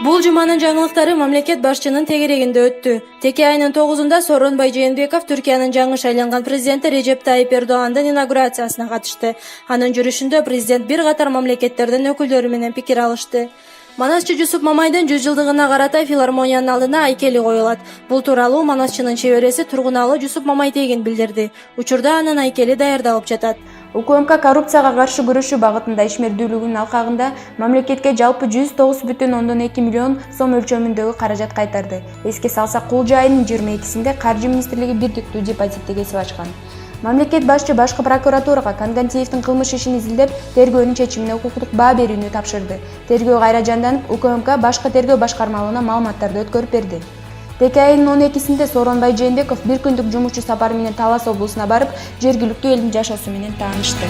Бул жуманын жаңылыктары мамлекет башчынын тегерегинде өттү. Теке айынын 9-унда Сооронбай Жээнбеков Түркиянын жаңы шайланган президенти Режеп Тайип Эрдогандын инаугурациясына катышты. Анын жүрүшүндө президент бир катар мамлекеттердин өкүлдөрү менен пикир алышты. Манасчы Жусуп Мамайдын 100 жылдыгына карата филармониянын алдына айкели коюлат. Бул тууралуу Манасчынын чебереси Тургуналы Жусуп Мамайтегин билдирди. Учурда анын айкели даярдалып жатат. УКМК коррупцияга каршы күрөшүү багытында ишмердүүлүгүнүн алкагында мамлекетке жалпы 109,2 миллион сом өлчөмүндөгү каражат кайтарды. Эске салсак, кулжа айынын 22-синде Каржы министрлиги бир түптүү депозитти кесип ачкан. Мамлекет башчы башкы прокуратурага Кангантиевдин кылмыш ишин изилдеп, тергөөнүн чечимине укуктук баа берүүнү тапшырды. Тергөө кайра жанданып, УКМК башкы тергөө башкармалыгына маалыматтарды өткөрүп берди. Теке айынын 12-синде Сооронбай Жээнбеков бир күндүк жумушчу сапары менен Талас облусуна барып, жергиликтүү элдин жашоосу менен таанышты.